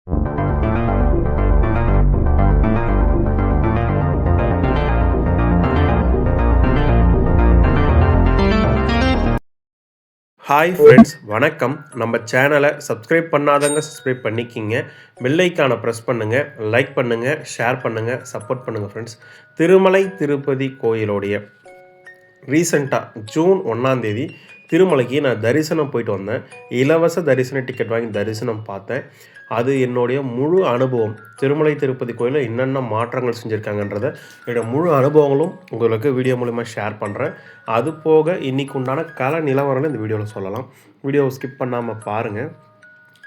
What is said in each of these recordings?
Hi friends, வணக்கம். நம்ம சேனலை சப்ஸ்கிரைப் பண்ணாதவங்க சப்ஸ்கிரைப் பண்ணிக்கிங்க. பெல் ஐக்கானை ப்ரெஸ் பண்ணுங்கள், லைக் பண்ணுங்கள், ஷேர் பண்ணுங்கள், சப்போர்ட் பண்ணுங்கள் ஃப்ரெண்ட்ஸ். திருமலை திருப்பதி கோயிலோடைய ரீசெண்டாக ஜூன் 1 திருமலைக்கு நான் தரிசனம் போயிட்டு வந்தேன். இலவச தரிசன டிக்கெட் வாங்கி தரிசனம் பார்த்தேன். அது என்னுடைய முழு அனுபவம். திருமலை திருப்பதி கோயிலில் என்னென்ன மாற்றங்கள் செஞ்சுருக்காங்கன்றத என்னோடய முழு அனுபவங்களும் உங்களுக்கு வீடியோ மூலிமா ஷேர் பண்ணுறேன். அது போக இன்றைக்கு உண்டான கல நிலவரங்கள் இந்த வீடியோவில் சொல்லலாம். வீடியோவை ஸ்கிப் பண்ணாமல் பாருங்கள்.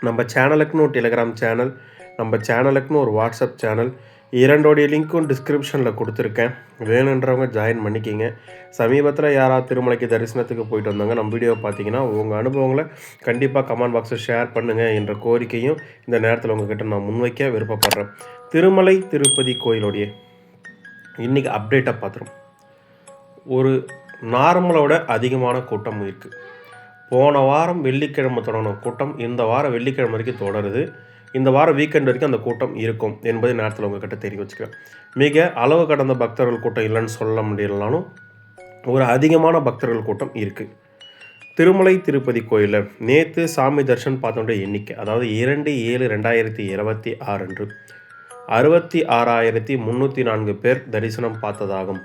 நம்ம சேனலுக்குன்னு ஒரு டெலிகிராம் சேனல், நம்ம சேனலுக்குன்னு ஒரு வாட்ஸ்அப் சேனல், இரண்டோடைய லிங்க்கும் டிஸ்கிரிப்ஷனில் கொடுத்துருக்கேன். வேணுன்றவங்க ஜாயின் பண்ணிக்கிங்க. சமீபத்தில் யாராவது திருமலைக்கு தரிசனத்துக்கு போயிட்டு வந்தாங்க, நம்ம வீடியோவை பார்த்தீங்கன்னா உங்கள் அனுபவங்களை கண்டிப்பாக கமெண்ட் பாக்ஸில் ஷேர் பண்ணுங்கள் என்ற கோரிக்கையும் இந்த நேரத்தில் உங்கள்கிட்ட நான் முன்வைக்க விருப்பப்படுறேன். திருமலை திருப்பதி கோயிலுடைய இன்றைக்கி அப்டேட்டை பார்த்துரும். ஒரு நார்மலோட அதிகமான கூட்டம் இருக்குது. போன வாரம் வெள்ளிக்கிழமை தொடங்கின கூட்டம் இந்த வாரம் வெள்ளிக்கிழமை வரைக்கும் தொடருது. இந்த வாரம் வீக்கெண்ட் வரைக்கும் அந்த கூட்டம் இருக்கும் என்பதை நேரத்தில் உங்கள்கிட்ட தெரிய வச்சுக்கிறேன். மிக அளவு கடந்த பக்தர்கள் கூட்டம் இல்லைன்னு சொல்ல முடியலனாலும் ஒரு அதிகமான பக்தர்கள் கூட்டம் இருக்குது. திருமலை திருப்பதி கோயிலில் நேற்று சாமி தரிசனம் பார்த்தோடைய எண்ணிக்கை, அதாவது 2/7/2026 அன்று 66,304 பேர் தரிசனம் பார்த்ததாகும்.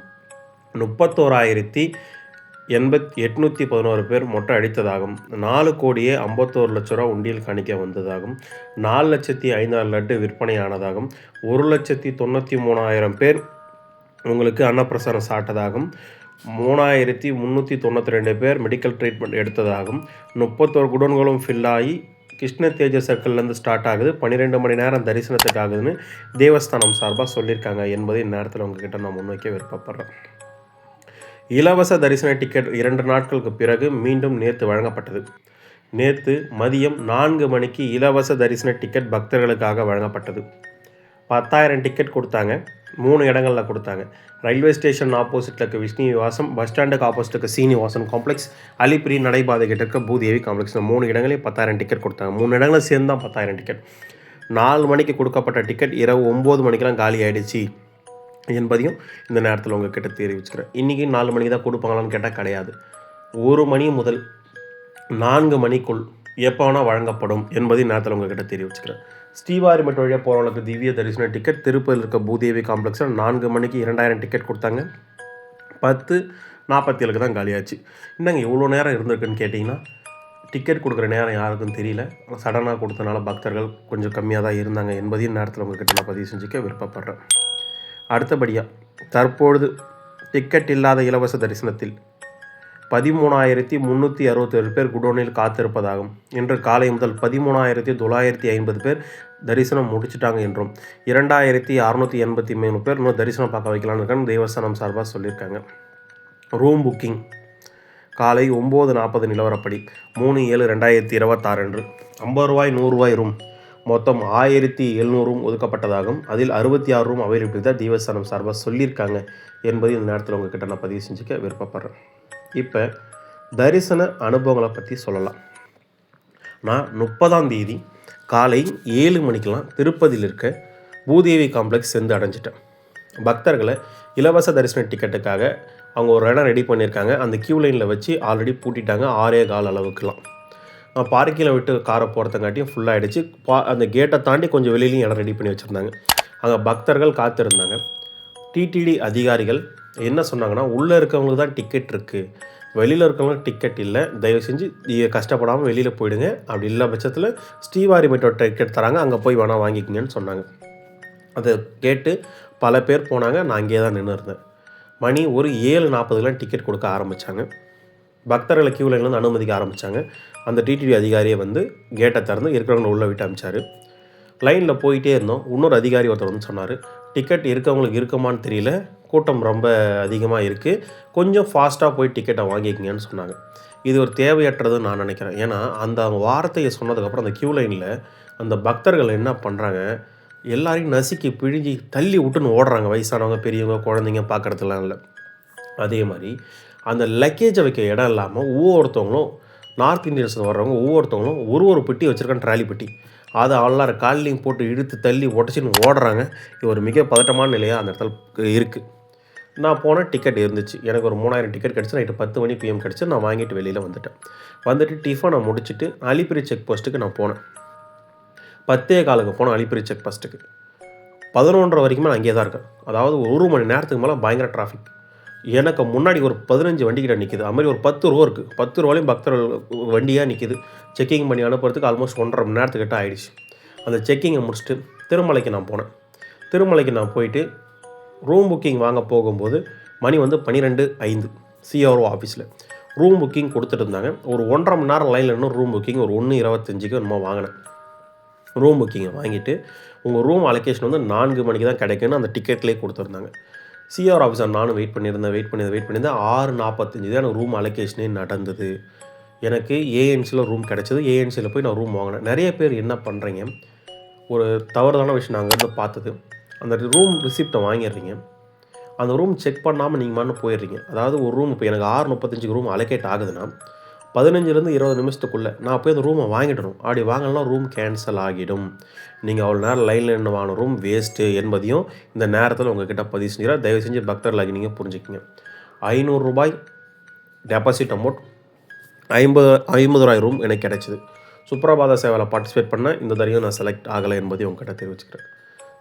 31,811 பேர் மொட்டை அடித்ததாகும். 4,51,00,000 உண்டியல் காணிக்க வந்ததாகும். 4,05,000 லட்டு விற்பனையானதாகும். 1,93,000 பேர் உங்களுக்கு அன்னப்பிரசாரம் சாப்பிட்டதாகும். 3,392 பேர் மெடிக்கல் ட்ரீட்மெண்ட் எடுத்ததாகும். 31 குடோன்களும் ஃபில் ஆகி கிருஷ்ண தேஜ சர்க்கிள்லேருந்து ஸ்டார்ட் ஆகுது. 12 மணி நேரம் தரிசனத்துக்கு ஆகுதுன்னு தேவஸ்தானம் சார்பாக சொல்லியிருக்காங்க என்பதை இந்நேரத்தில் உங்ககிட்ட நான் முன்வைக்க விருப்பப்படுறேன். இலவச தரிசன டிக்கெட் 2 நாட்களுக்கு பிறகு மீண்டும் நேற்று வழங்கப்பட்டது. நேற்று மதியம் 4 மணிக்கு இலவச தரிசன டிக்கெட் பக்தர்களுக்காக வழங்கப்பட்டது. 10,000 டிக்கெட் கொடுத்தாங்க. 3 இடங்களில் கொடுத்தாங்க. ரயில்வே ஸ்டேஷன் ஆப்போசிட்டில் இருக்க விஷ்ணுவாசம், பஸ் ஸ்டாண்டுக்கு ஆப்போசிட்டில் சீனிவாசன் காம்ப்ளெக்ஸ், அலிப்பிரி நடைபாதை கிட்ட இருக்க பூதேவி காம்ப்ளெக்ஸ், 3 இடங்களையும் 10,000 டிக்கெட் கொடுத்தாங்க. 3 இடங்களும் சேர்ந்து தான் 10,000 டிக்கெட். 4 மணிக்கு கொடுக்கப்பட்ட டிக்கெட் இரவு 9 மணிக்கெலாம் காலி ஆகிடுச்சு என்பதையும் இந்த நேரத்தில் உங்கள்கிட்ட தெரிவிச்சுக்கிறேன். இன்றைக்கி 4 மணிக்கு தான் கொடுப்பாங்களான்னு கேட்டால் கிடையாது. 1 மணி முதல் 4 மணிக்குள் எப்போ வேணால் வழங்கப்படும் என்பதையும் நேரத்தில் உங்கள்கிட்ட தெரிவிச்சுக்கிறேன். ஸ்ரீவாரிமட்டு வழியாக போகிறவங்களுக்கு திவ்ய தரிசன டிக்கெட் திருப்பதியில் இருக்க பூதேவி காம்ப்ளெக்ஸில் 4 மணிக்கு 2,000 டிக்கெட் கொடுத்தாங்க. 10:47 தான் காலியாச்சு. என்னங்க இவ்வளோ நேரம் இருந்திருக்குன்னு கேட்டிங்கன்னா, டிக்கெட் கொடுக்குற நேரம் யாருக்கும் தெரியல. சடனாக கொடுத்தனால பக்தர்கள் கொஞ்சம் கம்மியாக தான் இருந்தாங்க என்பதையும் நேரத்தில் உங்கள்கிட்ட நான் பதிவு செஞ்சுக்க விருப்பப்படுறேன். அடுத்தபடியாக தற்பொழுது டிக்கெட் இல்லாத இலவச தரிசனத்தில் 13,367 பேர் குடோனில் காத்திருப்பதாகும். இன்று காலை முதல் 13,950 பேர் தரிசனம் முடிச்சுட்டாங்க என்றும் 2,683 பேர் இன்னும் தரிசனம் பார்க்க வைக்கலான்னு இருக்கான்னு தேவஸ்தானம் சார்பாக சொல்லியிருக்காங்க. ரூம் புக்கிங் காலை 9:40 நிலவரப்படி 3/7/2026 அன்று 50 ரூபாய் 100 ரூபாய் ரூம் மொத்தம் 1,700 ரூம் ஒதுக்கப்பட்டதாகும். அதில் 66 ரூம் அவைலபிலிட்டி தான் தேவஸ்தானம் சார்பாக சொல்லியிருக்காங்க என்பது இந்த நேரத்தில் உங்கள்கிட்ட நான் பதிவு செஞ்சுக்க விருப்பப்படுறேன். இப்போ தரிசன அனுபவங்களை பற்றி சொல்லலாம். நான் 30 காலை 7 மணிக்கெலாம் திருப்பதியில் இருக்க பூதேவி காம்ப்ளெக்ஸ் சென்று அடைஞ்சிட்டேன். பக்தர்களை இலவச தரிசன டிக்கெட்டுக்காக அவங்க ஒரு இடம் ரெடி பண்ணியிருக்காங்க. அந்த கியூ லைனில் வச்சு ஆல்ரெடி பூட்டிட்டாங்க. 6.25 அளவுக்குலாம். நான் பார்க்கிங்கில் விட்டு காரை போகிறதுங்காட்டியும் ஃபுல்லாகிடுச்சு. அந்த கேட்டை தாண்டி கொஞ்சம் வெளியிலையும் இடம் ரெடி பண்ணி வச்சுருந்தாங்க. அங்கே பக்தர்கள் காத்திருந்தாங்க. டிடிடி அதிகாரிகள் என்ன சொன்னாங்கன்னா, உள்ளே இருக்கவங்களுக்கு தான் டிக்கெட் இருக்குது, வெளியில் இருக்கவங்களுக்கு டிக்கெட் இல்லை, தயவு செஞ்சு கஷ்டப்படாமல் வெளியில் போயிடுங்க, அப்படி இல்லை பட்சத்தில் ஸ்ரீவாரிமேட்டோட டிக்கெட் தராங்க, அங்கே போய் வேணால் வாங்கிக்கிங்கன்னு சொன்னாங்க. அதை கேட்டு பல பேர் போனாங்க. நான் அங்கேயே தான் நின்று இருந்தேன். மணி ஒரு 7:40 டிக்கெட் கொடுக்க ஆரம்பித்தாங்க. பக்தர்களை கியூ லைன்லேருந்து அனுமதிக்க ஆரம்பித்தாங்க. அந்த டிடிடி அதிகாரியை வந்து கேட்டை திறந்து இருக்கிறவங்க உள்ளே விட்டு அனுப்பிச்சார். லைனில் போயிட்டே இருந்தோம். இன்னொரு அதிகாரி ஒருத்தர் வந்து சொன்னார், டிக்கெட் இருக்கவங்களுக்கு இருக்குமான்னு தெரியல, கூட்டம் ரொம்ப அதிகமாக இருக்குது, கொஞ்சம் ஃபாஸ்ட்டாக போய் டிக்கெட்டை வாங்கிக்கிங்கன்னு சொன்னாங்க. இது ஒரு தேவையற்றதுன்னு நான் நினைக்கிறேன். ஏன்னா அந்த வார்த்தையை சொன்னதுக்கப்புறம் அந்த கியூ லைனில் அந்த பக்தர்கள் என்ன பண்ணுறாங்க, எல்லாரையும் நசுக்கி பிழிஞ்சி தள்ளி விட்டுன்னு ஓடுறாங்க. வயசானவங்க, பெரியவங்க, குழந்தைங்க பார்க்குறதுலாம் இல்லை. அதே மாதிரி அந்த லக்கேஜை வைக்க இடம் இல்லாமல் ஒவ்வொருத்தவங்களும் நார்த் இந்தியன்ஸ் வர்றவங்க ஒவ்வொருத்தவங்களும் ஒரு பெட்டி வச்சுருக்காங்க, ட்ராலி பெட்டி. அதை எல்லாரும் கால்லையும் போட்டு இழுத்து தள்ளி உடச்சின்னு ஓடுறாங்க. இது ஒரு மிக பதட்டமான நிலையாக அந்த இடத்துல இருக்குது. நான் போனேன், டிக்கெட் இருந்துச்சு. எனக்கு ஒரு 3000 டிக்கெட் கிடச்சி. நைட்டு 10 மணி பிஎம் கிடச்சி. நான் வாங்கிட்டு வெளியில் வந்துட்டேன். வந்துட்டு டிஃபனை முடிச்சுட்டு அலிப்பிரி செக் போஸ்ட்டுக்கு நான் போனேன். 10:15க்கு போனேன் அலிப்பிரி செக் போஸ்ட்டுக்கு. 11:30 வரைக்குமே நான் அங்கேயே தான் இருக்கேன். அதாவது 1 மணி நேரத்துக்கு மேலே பயங்கர டிராஃபிக். எனக்கு முன்னாடி ஒரு 15 வண்டிக்கிட்ட நிற்கிது. அது மாதிரி ஒரு 10 ரூபா இருக்குது. 10 ரூபாலையும் பக்தர்கள் வண்டியாக நிற்கிது. செக்கிங் பண்ணி அனுப்புறதுக்கு ஆல்மோஸ்ட் 1.5 மணி நேரத்துக்கிட்ட ஆகிடுச்சு. அந்த செக்கிங்கை முடிச்சுட்டு திருமலைக்கு நான் போனேன். திருமலைக்கு நான் போயிட்டு ரூம் புக்கிங் வாங்க போகும்போது மணி வந்து 12:05 சிஆர்ஓ ஆஃபீஸில் ரூம் புக்கிங் கொடுத்துட்டு இருந்தாங்க. ஒரு 1.5 மணி நேரம் லைனில் இன்னும் ரூம் புக்கிங் ஒரு 1:25க்கு என்னமோ வாங்கினேன். ரூம் புக்கிங்கை வாங்கிட்டு உங்கள் ரூம் அலோகேஷன் வந்து 4 மணிக்கு தான் கிடைக்குன்னு அந்த டிக்கெட்லேயே கொடுத்துருந்தாங்க. சிஆர் ஆஃபீஸர் நானும் வெயிட் பண்ணியிருந்தேன். 6:45 தான் எனக்கு ரூம் அலோகேஷனே நடந்தது. எனக்கு ஏஎன்சியில் ரூம் கிடச்சிது. ஏஎன்சியில் போய் நான் ரூம் வாங்கினேன். நிறைய பேர் என்ன பண்ணுறீங்க, ஒரு தவறுதான விஷயம் நான் அங்கேருந்து பார்த்தது, அந்த ரூம் ரிசிப்டை வாங்கிடுறீங்க. அந்த ரூம் செக் பண்ணாமல் நீங்கள் மட்டும் போயிடுறீங்க. அதாவது ஒரு ரூம் இப்போ எனக்கு 6:35 ரூம் அலோகேட் ஆகுதுன்னா 15லேருந்து 20 நிமிஷத்துக்குள்ளே நான் போய் அந்த ரூமை வாங்கிடணும். அப்படி வாங்கலாம் ரூம் கேன்சல் ஆகிடும். நீங்கள் அவ்வளோ நேரம் லைனில் நின்று வாங்கின ரூம் வேஸ்ட்டு என்பதையும் இந்த நேரத்தில் உங்கள்கிட்ட பதிவு செஞ்சுக்கிறேன். தயவு செஞ்சு பக்தர்களாகி நீங்கள் புரிஞ்சுக்கிங்க. ₹500 டெபாசிட் அமௌண்ட் 50,000 ரூம் எனக்கு கிடச்சிது. சுப்ரபாத சேவையில் பார்ட்டிசிபேட் பண்ண இந்த தடையும் நான் செலக்ட் ஆகலை என்பதையும் உங்கள்கிட்ட தெரிவிச்சுக்கிறேன்.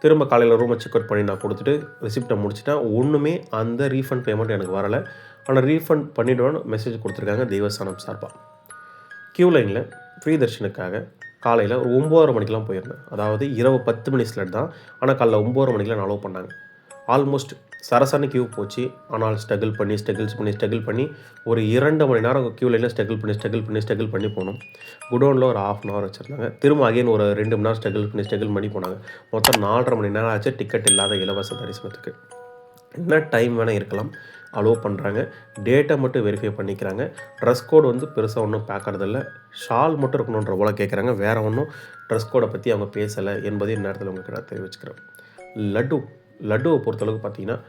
திரும்ப காலையில் ரூமை செக் அவுட் பண்ணி நான் கொடுத்துட்டு ரிசிப்டை முடிச்சுட்டேன். ஒன்றுமே அந்த ரீஃபண்ட் பேமெண்ட் எனக்கு வரலை. ஆனால் ரீஃபண்ட் பண்ணிவிடுவோன்னு மெசேஜ் கொடுத்துருக்காங்க தேவஸ்தானம் சார்பாக. க்யூ லைனில் ஃப்ரீ தர்ஷனுக்காக காலையில் ஒரு 9:30 மணிக்கெலாம் போயிருந்தேன். அதாவது இரவு 10 மணி ஸ்லட் தான். ஆனால் காலைல 9:30 மணிக்கெலாம் அலோவ் பண்ணாங்க. ஆல்மோஸ்ட் சரசரன்னு க்யூ போச்சு. ஆனால் ஸ்ட்ரகிள் பண்ணி ஒரு 2 மணி நேரம் க்யூ லைனில் ஸ்ட்ரகிள் பண்ணி போனோம். குடோனில் ஒரு 1/2 hour வச்சுருந்தாங்க. திரும்ப அகைன் ஒரு 2 மணி நேரம் ஸ்ட்ரகிள் பண்ணி போனாங்க. மொத்தம் 4.5 மணி நேரம் ஆச்சு டிக்கெட் இல்லாத இலவச தரிசனத்துக்கு. என்ன டைம் வேணால் இருக்கலாம், அலோவ் பண்ணுறாங்க. டேட்டை மட்டும் வெரிஃபை பண்ணிக்கிறாங்க. ட்ரெஸ் கோடு வந்து பெருசாக ஒன்றும் பார்க்கறதில்ல. ஷால் மட்டும் இருக்கணுன்ற போல கேட்குறாங்க. வேறு ஒன்றும் ட்ரெஸ் கோடை பற்றி அவங்க பேசலை என்பதை நேரத்தில் உங்களுக்கு நான் தெரிவிச்சுக்கிறேன். லட்டுவை பொறுத்தளவுக்கு பார்த்தீங்கன்னா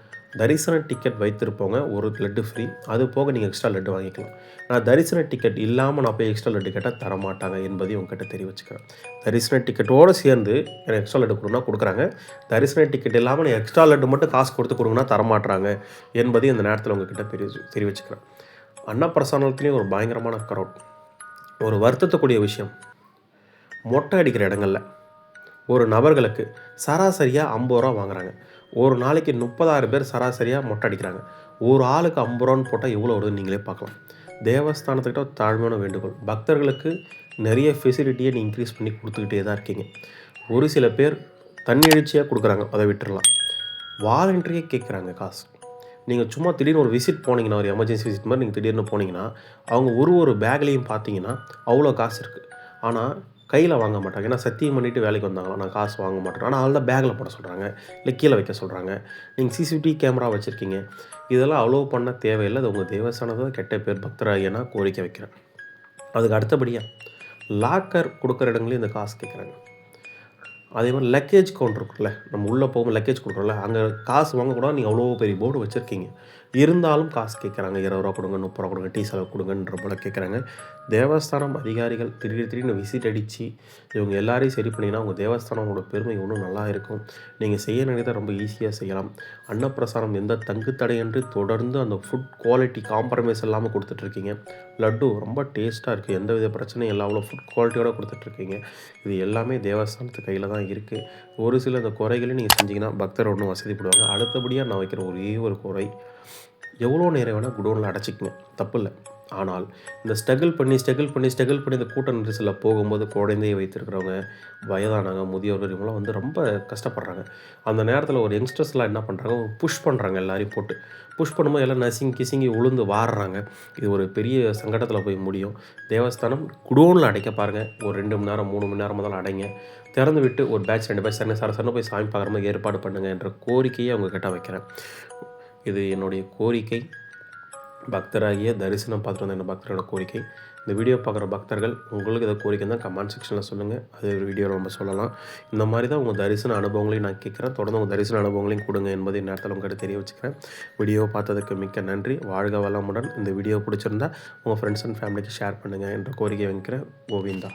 தரிசன டிக்கெட் வைத்திருப்பவங்க ஒரு லட்டு ஃப்ரீ. அது போக நீங்கள் எக்ஸ்ட்ரா லட்டு வாங்கிக்கலாம். நான் தரிசன டிக்கெட் இல்லாமல் நான் போய் எக்ஸ்ட்ரா லட்டு கேட்டால் தரமாட்டாங்க என்பதையும் உங்கள்கிட்ட தெரிவிச்சுக்கிறேன். தரிசன டிக்கெட்டோடு சேர்ந்து எனக்கு எக்ஸ்ட்ரா லட்டு கொடுங்கன்னா கொடுக்குறாங்க. தரிசன டிக்கெட் இல்லாமல் நான் எக்ஸ்ட்ரா லட்டு மட்டும் காசு கொடுத்து கொடுங்கன்னா தரமாட்டாங்க என்பதையும் இந்த நேரத்தில் உங்கள்கிட்ட தெரிவிச்சுக்கிறேன். அன்னப்பிரசாதத்துலேயும் ஒரு பயங்கரமான க்ரௌட். ஒரு வருத்தக்கூடிய விஷயம், மொட்டை அடிக்கிற இடங்களில் ஒரு நபர்களுக்கு சராசரியாக 50 ரூபா வாங்குறாங்க. ஒரு நாளைக்கு 30,000 பேர் சராசரியாக மொட்டை அடிக்கிறாங்க. ஒரு ஆளுக்கு 50 ரூபான்னு போட்டால் எவ்வளோ வருதுன்னு நீங்களே பார்க்கலாம். தேவஸ்தானத்துக்கிட்ட ஒரு தாழ்மையான வேண்டுகோள், பக்தர்களுக்கு நிறைய ஃபெசிலிட்டியை நீ இன்க்ரீஸ் பண்ணி கொடுத்துக்கிட்டே தான் இருக்கீங்க. ஒரு சில பேர் தன்னெழுச்சியாக கொடுக்குறாங்க, அதை விட்டுறலாம். வாலண்டரியே கேட்குறாங்க காசு. நீங்கள் சும்மா திடீர்னு ஒரு விசிட் போனீங்கன்னா, ஒரு எமர்ஜென்சி விசிட் மாதிரி நீங்கள் திடீர்னு போனீங்கன்னா அவங்க ஒரு பேக்லேயும் பார்த்தீங்கன்னா அவ்வளோ காசு இருக்குது. ஆனால் கையில் வாங்க மாட்டாங்க. ஏன்னா சத்தியம் பண்ணிவிட்டு வேலைக்கு வந்தாங்களா, நான் காசு வாங்க மாட்டேன். ஆனால் அதில் பேக்கில் போட சொல்கிறாங்க, இல்லை கீழே வைக்க சொல்கிறாங்க. நீங்கள் சிசிடிவி கேமரா வச்சுருக்கீங்க, இதெல்லாம் அலோவ் பண்ண தேவையில்லை. அது உங்கள் தேவஸ்தானத்தை கெட்ட பேர் பக்தராகினா கோரிக்கை வைக்கிறேன். அதுக்கு அடுத்தபடியாக லாக்கர் கொடுக்குற இடங்களையும் இந்த காசு கேட்குறாங்க. அதே மாதிரி லக்கேஜ் கவுண்டர் இருக்குல்ல, நம்ம உள்ளே போகும் லக்கேஜ் கொடுக்குறோம்ல, அங்கே காசு வாங்கக்கூடாது. நீங்கள் அவ்வளோ பெரிய போர்டு வச்சுருக்கீங்க, இருந்தாலும் காசு கேட்குறாங்க. 20 ரூபா கொடுங்க, 30 ரூபா கொடுங்க, டீ செலவு கொடுங்கன்ற போல கேட்குறாங்க. தேவஸ்தானம் அதிகாரிகள் திடீர்னு விசிட் அடித்து இவங்க எல்லாரையும் சரி பண்ணிங்கன்னா உங்கள் தேவஸ்தானமோட பெருமை இன்னும் நல்லா இருக்கும். நீங்கள் செய்ய நினைக்கிறத ரொம்ப ஈஸியாக செய்யலாம். அன்னப்பிரசாதம் எந்த தங்கு தடையின்றி தொடர்ந்து அந்த ஃபுட் குவாலிட்டி காம்ப்ரமைஸ் இல்லாமல் கொடுத்துட்ருக்கீங்க. லட்டு ரொம்ப டேஸ்ட்டாக இருக்குது, எந்த வித பிரச்சனையும் இல்லை, அவ்வளோ ஃபுட் குவாலிட்டியோடு கொடுத்துட்ருக்கீங்க. இது எல்லாமே தேவஸ்தானத்து கையில் தான் இருக்குது. ஒரு சில இந்த குறைகளையும் நீங்கள் செஞ்சிங்கன்னா பக்தர் ஒன்றும் வசதிப்படுவாங்க. அடுத்தபடியாக நான் வைக்கிற ஒரே ஒரு குறை, எவ்வளோ நேரம் வேணால் குடோனில் அடைச்சிக்கங்க, தப்பு இல்லை. ஆனால் இந்த ஸ்ட்ரகிள் பண்ணி இந்த கூட்ட நெரிசலில் போகும்போது குழந்தையை வைத்திருக்கிறவங்க, வயதானவங்க, முதியோர்கள் இவங்களாம் வந்து ரொம்ப கஷ்டப்படுறாங்க. அந்த நேரத்தில் ஒரு யங்ஸ்டர்ஸ்லாம் என்ன பண்ணுறாங்க, ஒரு புஷ் பண்ணுறாங்க. எல்லாரையும் போட்டு புஷ் பண்ணும்போது எல்லாம் நசுங்கி உளுந்து வாடுறாங்க. இது ஒரு பெரிய சங்கடத்தில் போய் முடியும். தேவஸ்தானம் குடோனில் அடைக்க பாருங்கள். ஒரு 2 மணி நேரம் 3 மணி நேரம் முதல்ல அடைங்க. திறந்து விட்டு ஒரு பேட்ச் 2 பேட்ச் சரசரன்னு போய் சாமி பார்க்குற மாதிரி ஏற்பாடு பண்ணுங்கள் என்ற கோரிக்கையை அவங்க கிட்ட வைக்கிறேன். இது என்னுடைய கோரிக்கை. பக்தராகிய தரிசனம் பார்த்துட்டு வந்த என்ன பக்தரோட கோரிக்கை. இந்த வீடியோ பார்க்குற பக்தர்கள் உங்களுக்கு இதை கோரிக்கை தான் கமெண்ட் செக்ஷனில் சொல்லுங்கள். அது ஒரு வீடியோவில் நம்ம சொல்லலாம். இந்த மாதிரி தான் உங்கள் தரிசன அனுபவங்களையும் நான் கேட்குறேன். தொடர்ந்து உங்கள் தரிசன அனுபவங்களையும் கொடுங்க என்பதை நேரத்தில் உங்கள்கிட்ட தெரிய வச்சுக்கிறேன். வீடியோ பார்த்ததுக்கு மிக்க நன்றி. வாழ்க வளமுடன். இந்த வீடியோ பிடிச்சிருந்தா உங்கள் ஃப்ரெண்ட்ஸ் அண்ட் ஃபேமிலிக்கு ஷேர் பண்ணுங்கள் என்ற கோரிக்கை வைக்கிறேன். கோவிந்தா.